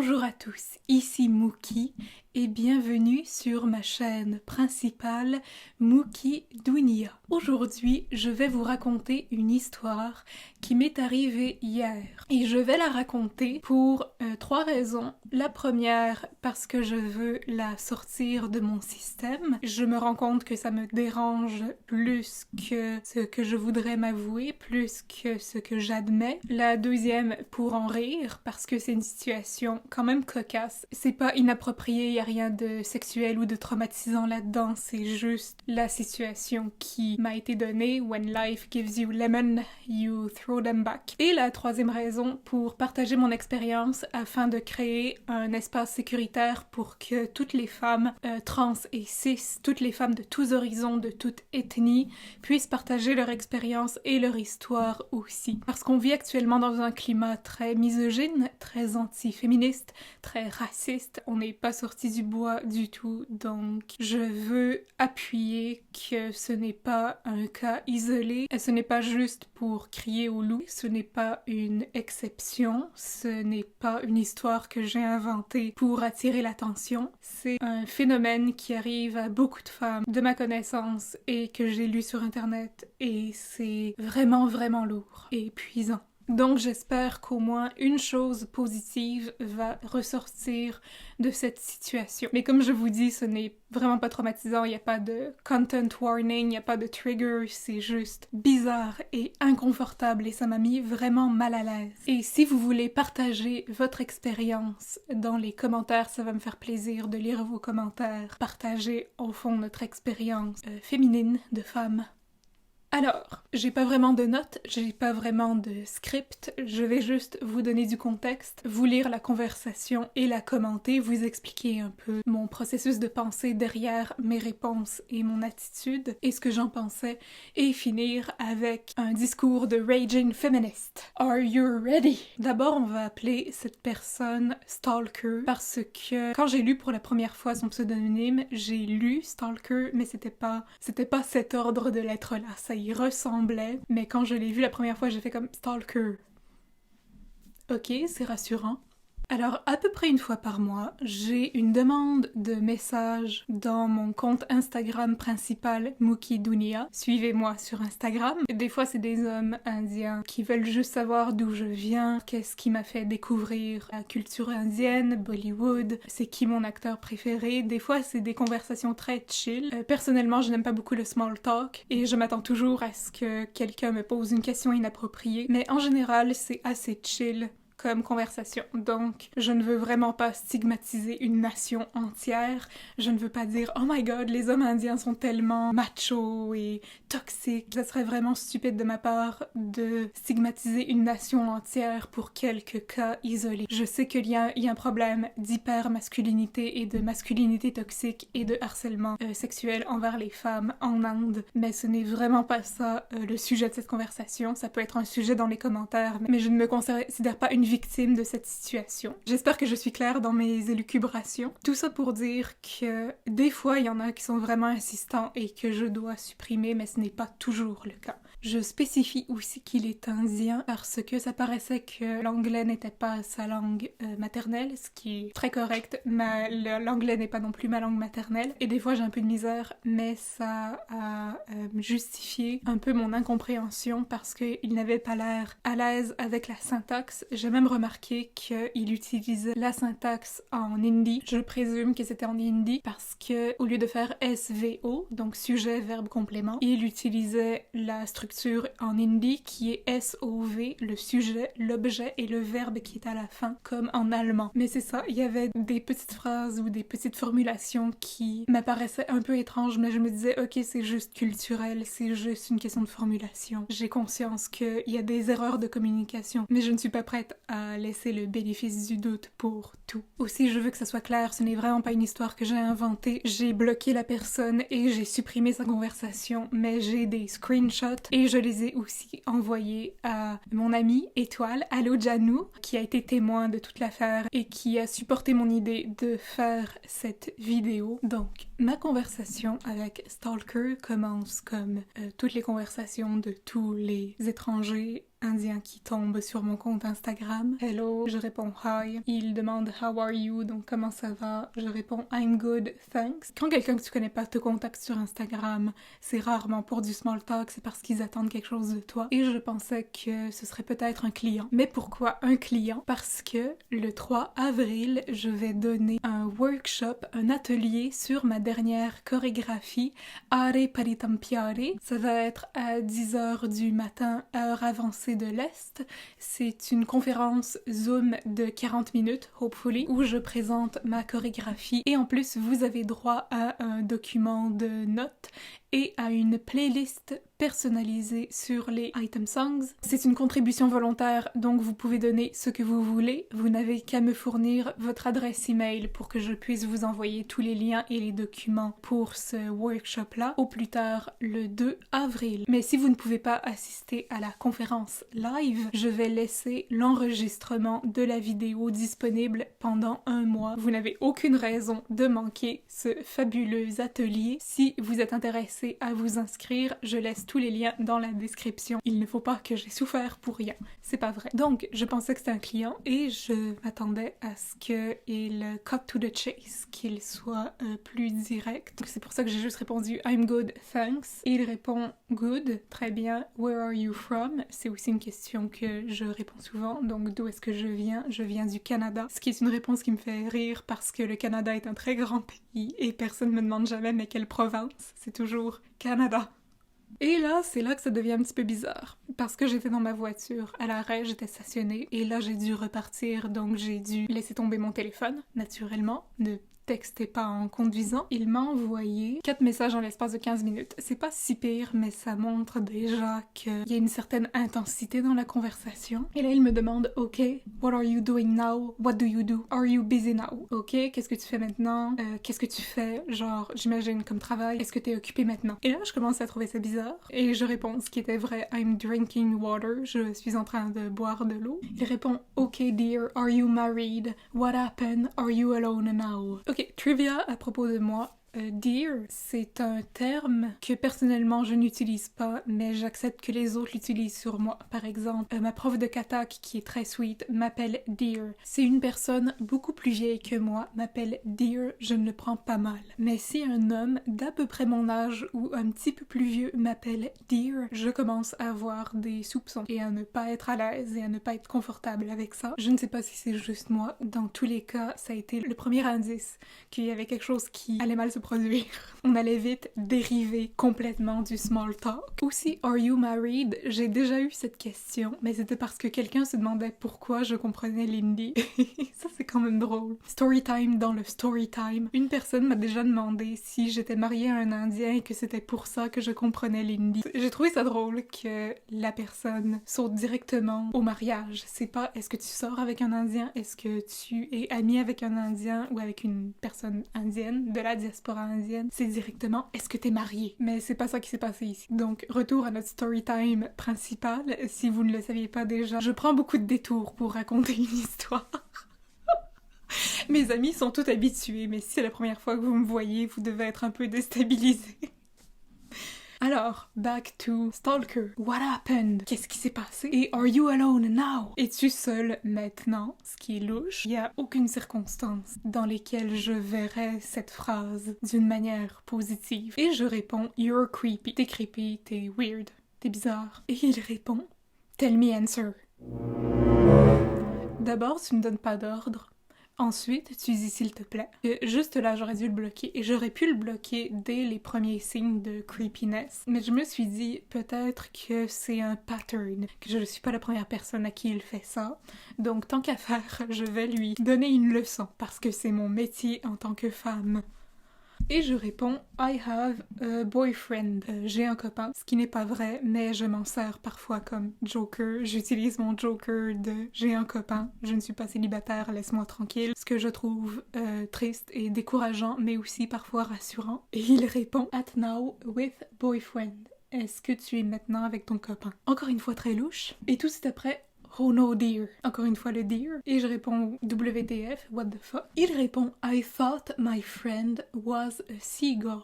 Bonjour à tous, ici Mookie et bienvenue sur ma chaîne principale Mookie Dunia. Aujourd'hui, je vais vous raconter une histoire qui m'est arrivée hier et je vais la raconter pour 3 raisons. La première, parce que je veux la sortir de mon système. Je me rends compte que ça me dérange plus que ce que je voudrais m'avouer, plus que ce que j'admets. La deuxième, pour en rire, parce que c'est une situation quand même cocasse. C'est pas inapproprié, y a rien de sexuel ou de traumatisant là-dedans, c'est juste la situation qui m'a été donnée. When life gives you lemon, you throw them back. Et la troisième raison, pour partager mon expérience afin de créer un espace sécuritaire pour que toutes les femmes trans et cis, toutes les femmes de tous horizons, de toute ethnie, puissent partager leur expérience et leur histoire aussi. Parce qu'on vit actuellement dans un climat très misogyne, très anti-féministe, très raciste. On n'est pas sorti du bois du tout, donc je veux appuyer que ce n'est pas un cas isolé, ce n'est pas juste pour crier au loup, ce n'est pas une exception, ce n'est pas une histoire que j'ai inventée pour attirer l'attention, c'est un phénomène qui arrive à beaucoup de femmes de ma connaissance et que j'ai lu sur internet et c'est vraiment lourd et épuisant. Donc j'espère qu'au moins une chose positive va ressortir de cette situation. Mais comme je vous dis, ce n'est vraiment pas traumatisant, il n'y a pas de content warning, il n'y a pas de trigger, c'est juste bizarre et inconfortable et ça m'a mis vraiment mal à l'aise. Et si vous voulez partager votre expérience dans les commentaires, ça va me faire plaisir de lire vos commentaires, partager au fond notre expérience féminine de femme. Alors, j'ai pas vraiment de notes, j'ai pas vraiment de script, je vais juste vous donner du contexte, vous lire la conversation et la commenter, vous expliquer un peu mon processus de pensée derrière mes réponses et mon attitude et ce que j'en pensais, et finir avec un discours de raging feminist. Are you ready? D'abord, on va appeler cette personne Stalker parce que quand j'ai lu pour la première fois son pseudonyme, j'ai lu Stalker, mais c'était pas cet ordre de lettres-là, ça y ressemblait, mais quand je l'ai vu la première fois, j'ai fait comme Stalker. Ok, c'est rassurant. Alors, à peu près une fois par mois, j'ai une demande de message dans mon compte Instagram principal, Mookie Dunia. Suivez-moi sur Instagram. Des fois, c'est des hommes indiens qui veulent juste savoir d'où je viens, qu'est-ce qui m'a fait découvrir la culture indienne, Bollywood, c'est qui mon acteur préféré. Des fois, c'est des conversations très chill. Personnellement, je n'aime pas beaucoup le small talk et je m'attends toujours à ce que quelqu'un me pose une question inappropriée. Mais en général, c'est assez chill comme conversation. Donc, je ne veux vraiment pas stigmatiser une nation entière. Je ne veux pas dire « Oh my god, les hommes indiens sont tellement machos et toxiques ». Ça serait vraiment stupide de ma part de stigmatiser une nation entière pour quelques cas isolés. Je sais qu'il y a un problème d'hyper-masculinité et de masculinité toxique et de harcèlement sexuel envers les femmes en Inde, mais ce n'est vraiment pas ça le sujet de cette conversation. Ça peut être un sujet dans les commentaires, mais je ne me considère pas une victime de cette situation. J'espère que je suis claire dans mes élucubrations. Tout ça pour dire que des fois, il y en a qui sont vraiment insistants et que je dois supprimer, mais ce n'est pas toujours le cas. Je spécifie aussi qu'il est indien parce que ça paraissait que l'anglais n'était pas sa langue maternelle, ce qui est très correct, mais l'anglais n'est pas non plus ma langue maternelle. Et des fois, j'ai un peu de misère, mais ça a justifié un peu mon incompréhension parce qu'il n'avait pas l'air à l'aise avec la syntaxe. J'ai même remarqué qu'il utilisait la syntaxe en hindi. Je présume que c'était en hindi parce que au lieu de faire SVO, donc sujet, verbe, complément, il utilisait la structure en hindi qui est SOV, le sujet, l'objet et le verbe qui est à la fin, comme en allemand. Mais c'est ça, il y avait des petites phrases ou des petites formulations qui m'apparaissaient un peu étranges, mais je me disais ok, c'est juste culturel, c'est juste une question de formulation. J'ai conscience qu'il y a des erreurs de communication, mais je ne suis pas prête à laisser le bénéfice du doute pour tout. Aussi, je veux que ça soit clair, ce n'est vraiment pas une histoire que j'ai inventée. J'ai bloqué la personne et j'ai supprimé sa conversation, mais j'ai des screenshots et je les ai aussi envoyés à mon ami Étoile, Allo Janou, qui a été témoin de toute l'affaire et qui a supporté mon idée de faire cette vidéo. Donc, ma conversation avec Stalker commence comme toutes les conversations de tous les étrangers indien qui tombe sur mon compte Instagram. Hello, je réponds hi. Il demande how are you, donc comment ça va? Je réponds I'm good, thanks. Quand quelqu'un que tu connais pas te contacte sur Instagram, c'est rarement pour du small talk, c'est parce qu'ils attendent quelque chose de toi. Et je pensais que ce serait peut-être un client. Mais pourquoi un client? Parce que le 3 avril, je vais donner un workshop, un atelier sur ma dernière chorégraphie, Are Paritampiare. Ça va être à 10h du matin, heure avancée de l'Est. C'est une conférence Zoom de 40 minutes, hopefully, où je présente ma chorégraphie. Et en plus, vous avez droit à un document de notes et à une playlist personnalisée sur les item songs. C'est une contribution volontaire, donc vous pouvez donner ce que vous voulez. Vous n'avez qu'à me fournir votre adresse email pour que je puisse vous envoyer tous les liens et les documents pour ce workshop-là, au plus tard le 2 avril. Mais si vous ne pouvez pas assister à la conférence live, je vais laisser l'enregistrement de la vidéo disponible pendant un mois. Vous n'avez aucune raison de manquer ce fabuleux atelier. Si vous êtes intéressé à vous inscrire, je laisse tous les liens dans la description. Il ne faut pas que j'ai souffert pour rien. C'est pas vrai. Donc, je pensais que c'était un client et je m'attendais à ce qu'il cut to the chase, qu'il soit plus direct. Donc, c'est pour ça que j'ai juste répondu I'm good, thanks. Et il répond good, très bien. Where are you from? C'est aussi une question que je réponds souvent. Donc, d'où est-ce que je viens? Je viens du Canada. Ce qui est une réponse qui me fait rire parce que le Canada est un très grand pays et personne me demande jamais mais quelle province. C'est toujours Canada. Et là, c'est là que ça devient un petit peu bizarre. Parce que j'étais dans ma voiture, à l'arrêt, j'étais stationnée, et là j'ai dû repartir, donc j'ai dû laisser tomber mon téléphone, naturellement. Ne textez pas en conduisant. Il m'a envoyé 4 messages en l'espace de 15 minutes. C'est pas si pire, mais ça montre déjà qu'il y a une certaine intensité dans la conversation. Et là, il me demande, OK, what are you doing now? What do you do? Are you busy now? OK, qu'est-ce que tu fais maintenant? Qu'est-ce que tu fais? Genre, j'imagine, comme travail. Est-ce que t'es occupé maintenant? Et là, je commence à trouver ça bizarre. Et je réponds ce qui était vrai. I'm drinking water. Je suis en train de boire de l'eau. Il répond, OK, dear, are you married? What happened? Are you alone now? Ok, trivia à propos de moi. Dear, c'est un terme que personnellement je n'utilise pas, mais j'accepte que les autres l'utilisent sur moi. Par exemple, ma prof de katak, qui est très sweet, m'appelle Dear. Si une personne beaucoup plus vieille que moi m'appelle Dear, je ne le prends pas mal. Mais si un homme d'à peu près mon âge ou un petit peu plus vieux m'appelle Dear, je commence à avoir des soupçons et à ne pas être à l'aise et à ne pas être confortable avec ça. Je ne sais pas si c'est juste moi. Dans tous les cas, ça a été le premier indice qu'il y avait quelque chose qui allait mal se produire. On allait vite dériver complètement du small talk. Aussi, are you married? J'ai déjà eu cette question, mais c'était parce que quelqu'un se demandait pourquoi je comprenais l'hindi. Ça, c'est quand même drôle. Story time dans le story time. Une personne m'a déjà demandé si j'étais mariée à un Indien et que c'était pour ça que je comprenais l'hindi. J'ai trouvé ça drôle que la personne saute directement au mariage. C'est pas est-ce que tu sors avec un Indien, est-ce que tu es ami avec un Indien ou avec une personne indienne de la diaspora indienne, c'est directement est-ce que t'es marié? Mais c'est pas ça qui s'est passé ici. Donc, retour à notre story time principal. Si vous ne le saviez pas déjà, je prends beaucoup de détours pour raconter une histoire. Mes amis sont tous habitués, mais si c'est la première fois que vous me voyez, vous devez être un peu déstabilisés. Alors, back to Stalker. What happened? Qu'est-ce qui s'est passé? Et are you alone now? Es-tu seule maintenant? Ce qui est louche. Il n'y a aucune circonstance dans lesquelles je verrais cette phrase d'une manière positive. Et je réponds, you're creepy. T'es creepy, t'es weird, t'es bizarre. Et il répond, tell me answer. D'abord, tu me donnes pas d'ordre. Ensuite, tu dis s'il te plaît. Juste là, j'aurais dû le bloquer et j'aurais pu le bloquer dès les premiers signes de creepiness. Mais je me suis dit peut-être que c'est un pattern, que je ne suis pas la première personne à qui il fait ça. Donc tant qu'à faire, je vais lui donner une leçon parce que c'est mon métier en tant que femme. Et je réponds I have a boyfriend. J'ai un copain, ce qui n'est pas vrai, mais je m'en sers parfois comme joker. J'utilise mon joker de j'ai un copain, je ne suis pas célibataire, laisse-moi tranquille. Ce que je trouve triste et décourageant, mais aussi parfois rassurant. Et il répond at now with boyfriend. Est-ce que tu es maintenant avec ton copain? Encore une fois très louche. Et tout de suite après, oh no dear. Encore une fois le dear. Et je réponds WTF, what the fuck. Il répond I thought my friend was a seagull.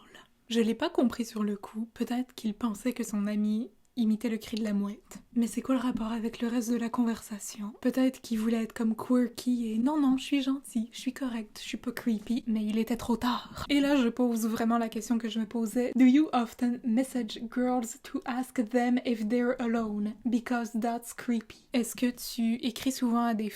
Je l'ai pas compris sur le coup. Peut-être qu'il pensait que son ami imiter le cri de la mouette. Mais c'est quoi le rapport avec le reste de la conversation? Peut-être qu'il voulait être comme quirky et non, je suis gentil, je suis correct, je suis pas creepy, mais il était trop tard. Et là, je pose vraiment la question que je me posais. Do you often message girls to ask them if they're alone? Because that's creepy. Est-ce que tu écris souvent à des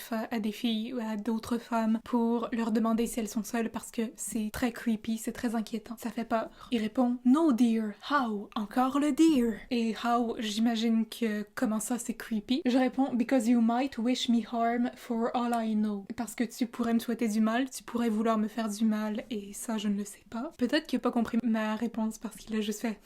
filles ou à d'autres femmes pour leur demander si elles sont seules parce que c'est très creepy, c'est très inquiétant, ça fait peur? Il répond no dear, how? Encore le dear. Et how, j'imagine que comment ça c'est creepy. Je réponds because you might wish me harm for all I know. Parce que tu pourrais me souhaiter du mal, tu pourrais vouloir me faire du mal et ça je ne le sais pas. Peut-être qu'il a pas compris ma réponse parce qu'il a juste fait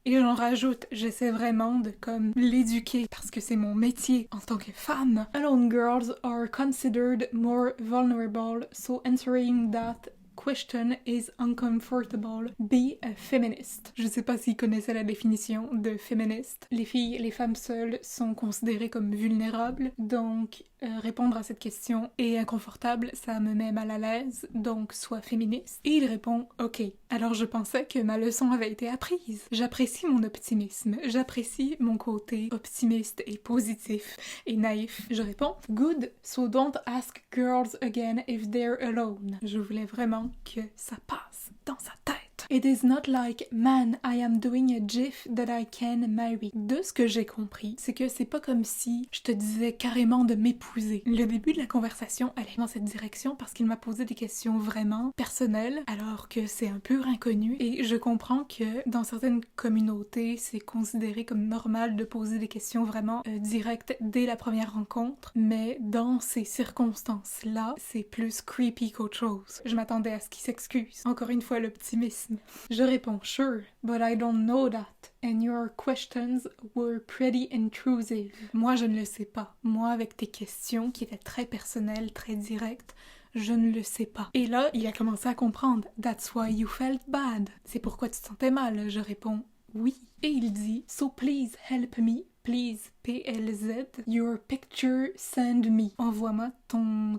Et j'en rajoute, j'essaie vraiment de comme l'éduquer parce que c'est mon métier en tant que femme. Alone girls are considered more vulnerable, so entering that question is uncomfortable. Be a feminist. Je sais pas s'ils connaissaient la définition de féministe. Les filles, les femmes seules sont considérées comme vulnérables, donc répondre à cette question est inconfortable, ça me met mal à l'aise, donc sois féministe. Et il répond ok. Alors je pensais que ma leçon avait été apprise. J'apprécie mon optimisme, j'apprécie mon côté optimiste et positif et naïf. Je réponds good, so don't ask girls again if they're alone. Je voulais vraiment que ça passe dans sa tête. It is not like, man, I am doing a gif that I can marry. De ce que j'ai compris, c'est que c'est pas comme si je te disais carrément de m'épouser. Le début de la conversation allait dans cette direction parce qu'il m'a posé des questions vraiment personnelles, alors que c'est un pur inconnu. Et je comprends que dans certaines communautés, c'est considéré comme normal de poser des questions vraiment directes dès la première rencontre, mais dans ces circonstances-là, c'est plus creepy qu'autre chose. Je m'attendais à ce qu'il s'excuse. Encore une fois, l'optimisme. Je réponds sure, but I don't know that. And your questions were pretty intrusive. Moi, je ne le sais pas. Moi, avec tes questions qui étaient très personnelles, très directes, je ne le sais pas. Et là, il a commencé à comprendre. That's why you felt bad. C'est pourquoi tu te sentais mal. Je réponds oui. Et il dit so please help me. Please, PLZ, your picture, send me. Envoie-moi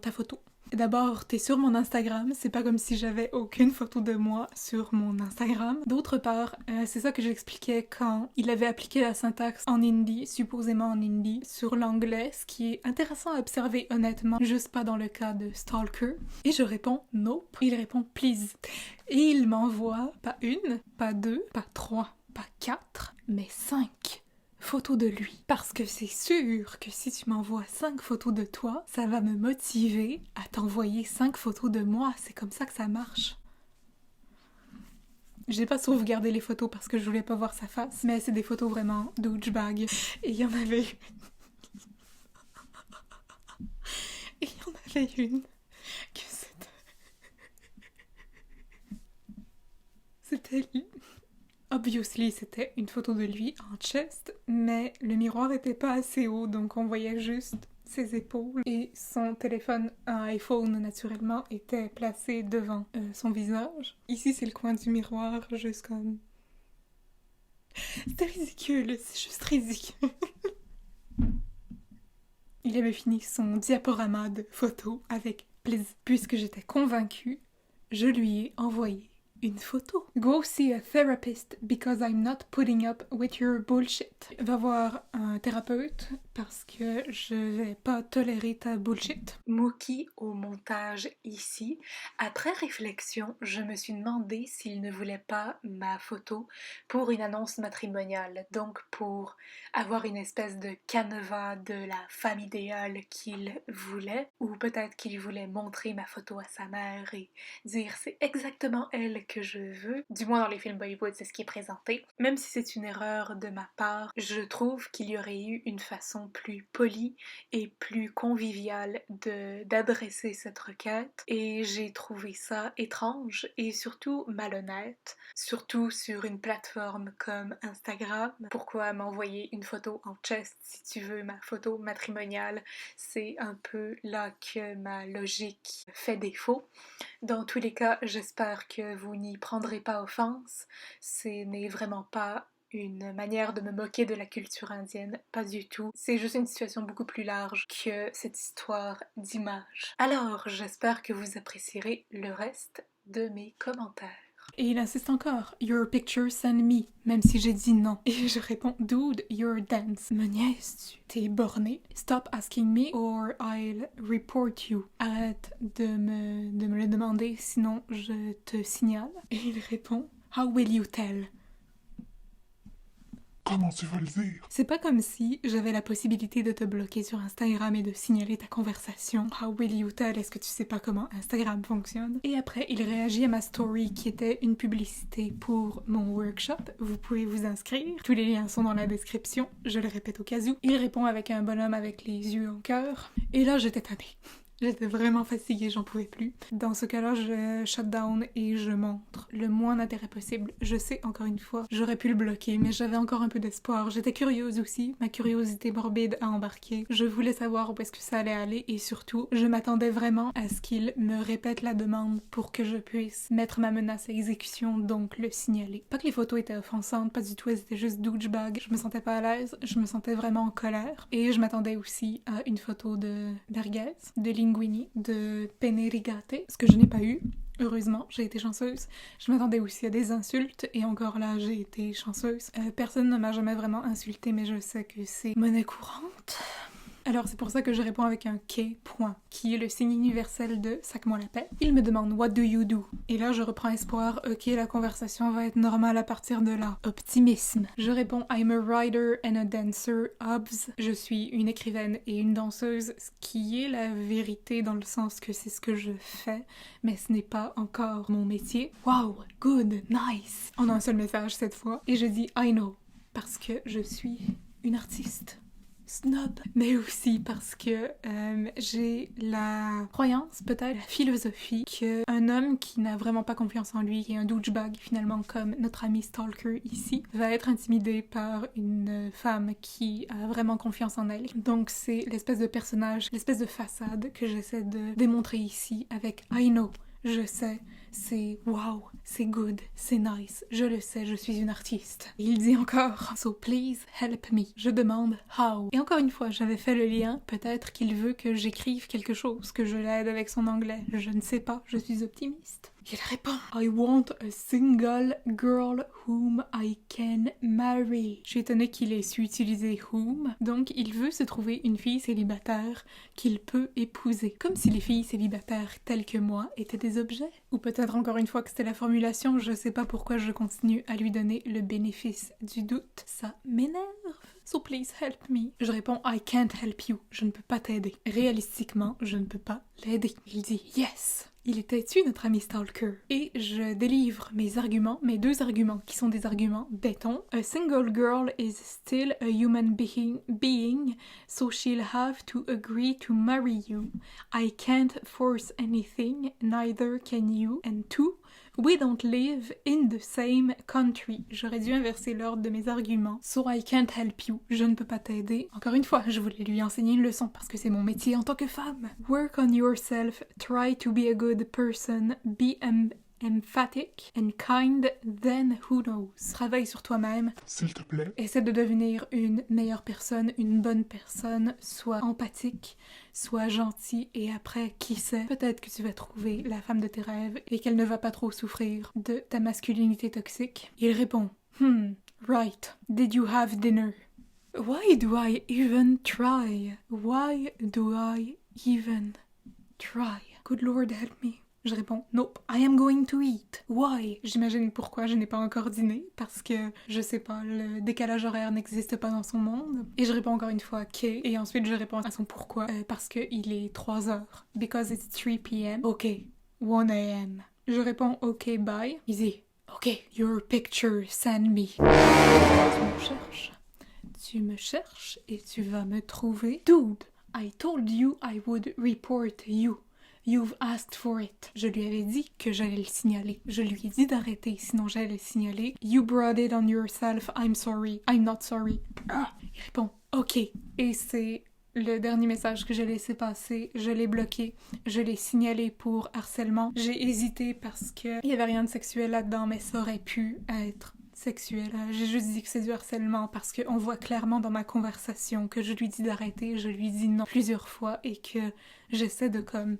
ta photo. D'abord, t'es sur mon Instagram, c'est pas comme si j'avais aucune photo de moi sur mon Instagram. D'autre part, c'est ça que j'expliquais quand il avait appliqué la syntaxe en hindi, supposément en hindi, sur l'anglais, ce qui est intéressant à observer honnêtement, juste pas dans le cas de stalker. Et je réponds nope. Il répond please. Et il m'envoie pas une, pas deux, pas trois, pas quatre, mais 5 photos de lui. Parce que c'est sûr que si tu m'envoies 5 photos de toi, ça va me motiver à t'envoyer 5 photos de moi. C'est comme ça que ça marche. J'ai pas sauvegardé les photos parce que je voulais pas voir sa face, mais c'est des photos vraiment douchebag. Et il y en avait une. Et il y en avait une que c'était obviously, c'était une photo de lui en chest, mais le miroir était pas assez haut, donc on voyait juste ses épaules. Et son téléphone, un iPhone naturellement, était placé devant son visage. Ici, c'est le coin du miroir, juste comme... C'était ridicule, c'est juste ridicule. Il avait fini son diaporama de photos avec plaisir. Puisque j'étais convaincue, je lui ai envoyé une photo. Go see a therapist because I'm not putting up with your bullshit. Va voir un thérapeute parce que je vais pas tolérer ta bullshit. Mookie au montage ici. Après réflexion, je me suis demandé s'il ne voulait pas ma photo pour une annonce matrimoniale, donc pour avoir une espèce de canevas de la femme idéale qu'il voulait, ou peut-être qu'il voulait montrer ma photo à sa mère et dire c'est exactement elle que je veux. Du moins dans les films Bollywood, c'est ce qui est présenté. Même si c'est une erreur de ma part, je trouve qu'il y aurait eu une façon plus polie et plus conviviale d'adresser cette requête, et j'ai trouvé ça étrange et surtout malhonnête, surtout sur une plateforme comme Instagram. Pourquoi m'envoyer une photo en chest si tu veux ma photo matrimoniale? C'est un peu là que ma logique fait défaut. Dans tous les cas, j'espère que vous n'y prendrez pas offense. Ce n'est vraiment pas une manière de me moquer de la culture indienne, pas du tout. C'est juste une situation beaucoup plus large que cette histoire d'image. Alors, j'espère que vous apprécierez le reste de mes commentaires. Et il insiste encore. Your picture send me. Même si j'ai dit non. Et je réponds, dude, you're dense. Me niaises-tu? T'es borné? Stop asking me or I'll report you. Arrête de me le demander, sinon je te signale. Et il répond, how will you tell? Comment tu vas le dire? C'est pas comme si j'avais la possibilité de te bloquer sur Instagram et de signaler ta conversation. How will you tell? Est-ce que tu sais pas comment Instagram fonctionne? Et après, il réagit à ma story qui était une publicité pour mon workshop. Vous pouvez vous inscrire. Tous les liens sont dans la description. Je le répète au cas où. Il répond avec un bonhomme avec les yeux en cœur. Et là, j'étais tannée. J'étais vraiment fatiguée, j'en pouvais plus. Dans ce cas-là, je shut down et je montre le moins d'intérêt possible. Je sais, encore une fois, j'aurais pu le bloquer, mais j'avais encore un peu d'espoir. J'étais curieuse aussi, ma curiosité morbide a embarqué. Je voulais savoir où est-ce que ça allait aller et surtout, je m'attendais vraiment à ce qu'il me répète la demande pour que je puisse mettre ma menace à exécution, donc le signaler. Pas que les photos étaient offensantes, pas du tout, elles étaient juste douchebag. Je me sentais pas à l'aise, je me sentais vraiment en colère. Et je m'attendais aussi à une photo de merguez, de linguini, de penne rigate, ce que je n'ai pas eu. Heureusement, j'ai été chanceuse. Je m'attendais aussi à des insultes et encore là, j'ai été chanceuse. Personne ne m'a jamais vraiment insultée, mais je sais que c'est monnaie courante. Alors c'est pour ça que je réponds avec un K point, qui est le signe universel de sac-moi la paix. Il me demande what do you do? Et là je reprends espoir, ok la conversation va être normale à partir de là. Optimisme. Je réponds I'm a writer and a dancer, obs. Je suis une écrivaine et une danseuse, ce qui est la vérité dans le sens que c'est ce que je fais, mais ce n'est pas encore mon métier. Wow, good, nice. En un seul message cette fois. Et je dis I know, parce que je suis une artiste. Snob, mais aussi parce que j'ai la croyance, peut-être la philosophie, qu'un homme qui n'a vraiment pas confiance en lui, qui est un douchebag finalement comme notre ami Stalker ici, va être intimidé par une femme qui a vraiment confiance en elle. Donc c'est l'espèce de personnage, l'espèce de façade que j'essaie de démontrer ici avec I know. Je sais, c'est wow, c'est good, c'est nice, je le sais, je suis une artiste. Il dit encore, so please help me. Je demande how. Et encore une fois, j'avais fait le lien, peut-être qu'il veut que j'écrive quelque chose, que je l'aide avec son anglais. Je ne sais pas, je suis optimiste. Il répond, I want a single girl whom I can marry. Je suis étonnée qu'il ait su utiliser whom, donc il veut se trouver une fille célibataire qu'il peut épouser. Comme si les filles célibataires telles que moi étaient des objets. Ou peut-être encore une fois que c'était la formulation, je sais pas pourquoi je continue à lui donner le bénéfice du doute. Ça m'énerve. So please help me. Je réponds I can't help you. Je ne peux pas t'aider. Réalistiquement, je ne peux pas l'aider. Il dit yes. Il était-tu notre ami Stalker? Et je délivre mes arguments, mes deux arguments, qui sont des arguments béton. A single girl is still a human being, so she'll have to agree to marry you. I can't force anything, neither can you. And two, we don't live in the same country. J'aurais dû inverser l'ordre de mes arguments. So I can't help you. Je ne peux pas t'aider. Encore une fois, je voulais lui enseigner une leçon parce que c'est mon métier en tant que femme. Work on yourself. Try to be a good person. Be emphatic and kind, then who knows. Travaille sur toi-même. S'il te plaît. Essaie de devenir une meilleure personne, une bonne personne. Sois empathique, sois gentil et après, qui sait, peut-être que tu vas trouver la femme de tes rêves et qu'elle ne va pas trop souffrir de ta masculinité toxique. Il répond, right. Did you have dinner? Why do I even try? Why do I even try? Good Lord help me. Je réponds « Nope, I am going to eat. Why? » J'imagine pourquoi je n'ai pas encore dîné, parce que, je sais pas, le décalage horaire n'existe pas dans son monde. Et je réponds encore une fois « K », et ensuite je réponds à son pourquoi, parce que il est 3 heures. Because it's 3 p.m. Ok, 1 a.m. Je réponds « Ok, bye ». Il dit « Ok, your picture, send me. » Tu me cherches et tu vas me trouver. Dude, I told you I would report you. You've asked for it. Je lui avais dit que j'allais le signaler. Je lui ai dit d'arrêter, sinon j'allais le signaler. You brought it on yourself. I'm sorry. I'm not sorry. Il répond, OK. Et c'est le dernier message que j'ai laissé passer. Je l'ai bloqué. Je l'ai signalé pour harcèlement. J'ai hésité parce que il y avait rien de sexuel là-dedans, mais ça aurait pu être sexuel. J'ai juste dit que c'est du harcèlement parce qu'on voit clairement dans ma conversation que je lui dis d'arrêter, je lui dis non plusieurs fois et que j'essaie de comme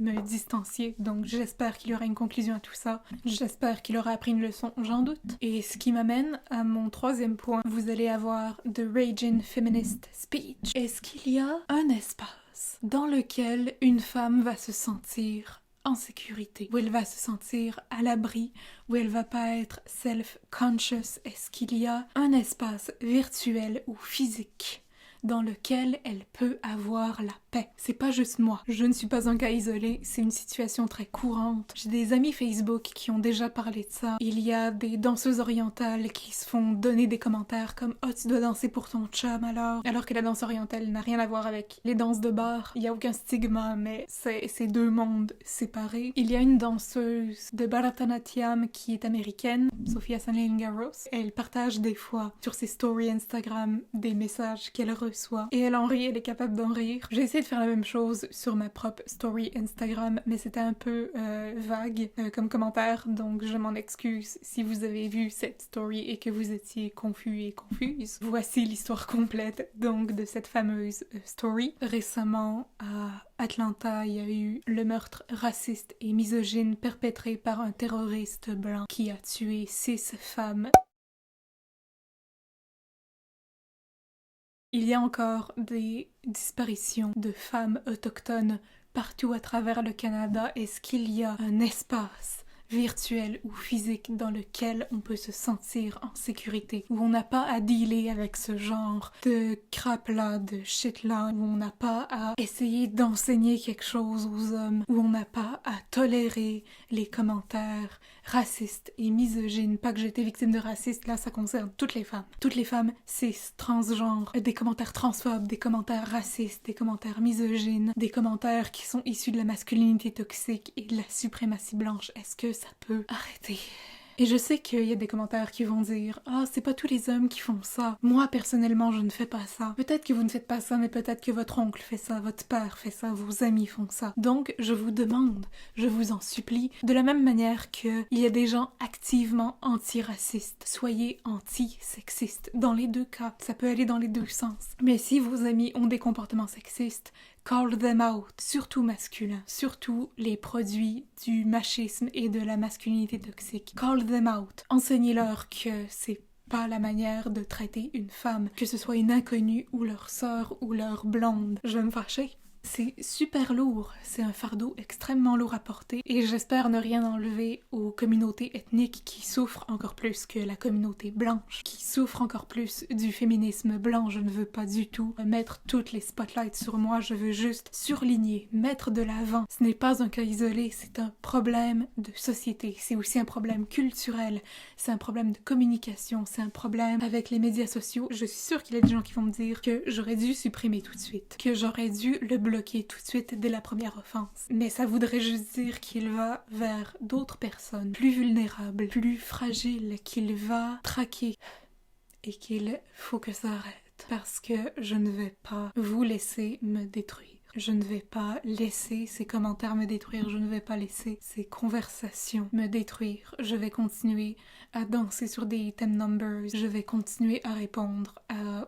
me distancier. Donc j'espère qu'il y aura une conclusion à tout ça. J'espère qu'il aura appris une leçon, j'en doute. Et ce qui m'amène à mon troisième point. Vous allez avoir The Raging Feminist Speech. Est-ce qu'il y a un espace dans lequel une femme va se sentir en sécurité, où elle va se sentir à l'abri, où elle va pas être self-conscious? Est-ce qu'il y a un espace virtuel ou physique dans lequel elle peut avoir la paix? C'est pas juste moi. Je ne suis pas un cas isolé, c'est une situation très courante. J'ai des amis Facebook qui ont déjà parlé de ça. Il y a des danseuses orientales qui se font donner des commentaires comme « Oh, tu dois danser pour ton chum alors que la danse orientale n'a rien à voir avec les danses de bar. Il y a aucun stigma, mais c'est deux mondes séparés. Il y a une danseuse de Bharatanatyam qui est américaine, Sofia Sanlingaros. Elle partage des fois sur ses stories Instagram des messages qu'elle reçoit et elle en rit, elle est capable d'en rire. J'ai essayé de faire la même chose sur ma propre story Instagram, mais c'était un peu vague comme commentaire, donc je m'en excuse si vous avez vu cette story et que vous étiez confus et confuse. Voici l'histoire complète donc de cette fameuse story. Récemment à Atlanta, il y a eu le meurtre raciste et misogyne perpétré par un terroriste blanc qui a tué 6 femmes. Il y a encore des disparitions de femmes autochtones partout à travers le Canada. Est-ce qu'il y a un espace virtuel ou physique dans lequel on peut se sentir en sécurité, où on n'a pas à dealer avec ce genre de crap-là, de shit-là, où on n'a pas à essayer d'enseigner quelque chose aux hommes, où on n'a pas à tolérer les commentaires racistes et misogynes? Pas que j'ai été victime de racistes, là ça concerne toutes les femmes. Toutes les femmes cis, transgenres, des commentaires transphobes, des commentaires racistes, des commentaires misogynes, des commentaires qui sont issus de la masculinité toxique et de la suprématie blanche. Est-ce que ça peut arrêter? Et je sais qu'il y a des commentaires qui vont dire « Ah, c'est pas tous les hommes qui font ça. Moi, personnellement, je ne fais pas ça. » Peut-être que vous ne faites pas ça, mais peut-être que votre oncle fait ça, votre père fait ça, vos amis font ça. Donc, je vous demande, je vous en supplie, de la même manière qu'il y a des gens activement antiracistes, soyez anti-sexistes. Dans les deux cas, ça peut aller dans les deux sens. Mais si vos amis ont des comportements sexistes, call them out, surtout masculins, surtout les produits du machisme et de la masculinité toxique. Call them out. Enseignez-leur que c'est pas la manière de traiter une femme, que ce soit une inconnue ou leur sœur ou leur blonde. Je vais me fâcher. C'est super lourd, c'est un fardeau extrêmement lourd à porter et j'espère ne rien enlever aux communautés ethniques qui souffrent encore plus que la communauté blanche, qui souffrent encore plus du féminisme blanc. Je ne veux pas du tout mettre toutes les spotlights sur moi, je veux juste surligner, mettre de l'avant. Ce n'est pas un cas isolé, c'est un problème de société, c'est aussi un problème culturel, c'est un problème de communication, c'est un problème avec les médias sociaux. Je suis sûre qu'il y a des gens qui vont me dire que j'aurais dû supprimer tout de suite, que j'aurais dû le bloquer tout de suite dès la première offense. Mais ça voudrait juste dire qu'il va vers d'autres personnes plus vulnérables, plus fragiles, qu'il va traquer et qu'il faut que ça arrête. Parce que je ne vais pas vous laisser me détruire. Je ne vais pas laisser ces commentaires me détruire, je ne vais pas laisser ces conversations me détruire. Je vais continuer à danser sur des item numbers, je vais continuer à répondre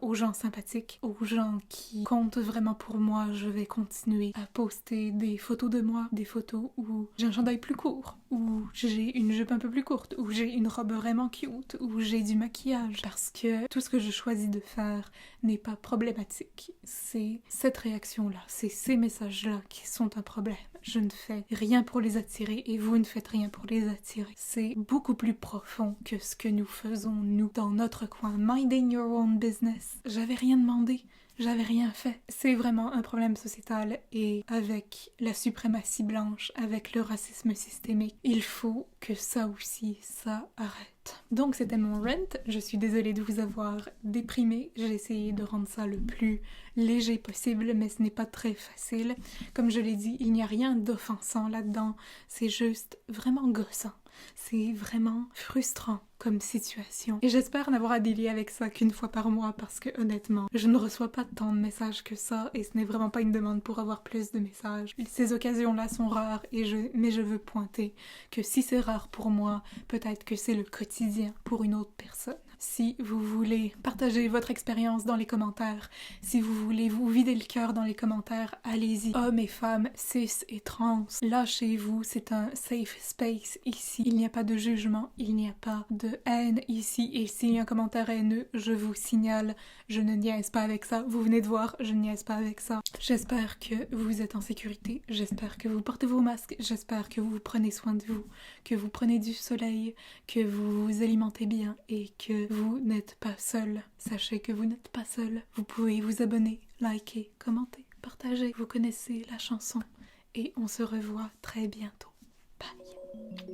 aux gens sympathiques, aux gens qui comptent vraiment pour moi. Je vais continuer à poster des photos de moi, des photos où j'ai un chandail plus court, où j'ai une jupe un peu plus courte, où j'ai une robe vraiment cute, où j'ai du maquillage. Parce que tout ce que je choisis de faire n'est pas problématique. C'est cette réaction-là, c'est ces messages-là qui sont un problème. Je ne fais rien pour les attirer et vous ne faites rien pour les attirer. C'est beaucoup plus profond que ce que nous faisons, nous, dans notre coin. Minding your own business. J'avais rien demandé. J'avais rien fait. C'est vraiment un problème sociétal et avec la suprématie blanche, avec le racisme systémique, il faut que ça aussi, ça arrête. Donc c'était mon rant, je suis désolée de vous avoir déprimé, j'ai essayé de rendre ça le plus léger possible, mais ce n'est pas très facile. Comme je l'ai dit, il n'y a rien d'offensant là-dedans, c'est juste vraiment gossant. C'est vraiment frustrant comme situation. Et j'espère n'avoir à dealer avec ça qu'une fois par mois parce que honnêtement, je ne reçois pas tant de messages que ça et ce n'est vraiment pas une demande pour avoir plus de messages. Ces occasions-là sont rares mais je veux pointer que si c'est rare pour moi, peut-être que c'est le quotidien pour une autre personne. Si vous voulez partager votre expérience dans les commentaires, si vous voulez vous vider le cœur dans les commentaires, allez-y. Hommes et femmes, cis et trans, lâchez-vous, c'est un safe space ici. Il n'y a pas de jugement, il n'y a pas de haine ici. Et s'il y a un commentaire haineux, je vous signale, je ne niaise pas avec ça. Vous venez de voir, je ne niaise pas avec ça. J'espère que vous êtes en sécurité, j'espère que vous portez vos masques, j'espère que vous prenez soin de vous, que vous prenez du soleil, que vous vous alimentez bien et que vous n'êtes pas seul. Sachez que vous n'êtes pas seul. Vous pouvez vous abonner, liker, commenter, partager. Vous connaissez la chanson et on se revoit très bientôt. Bye.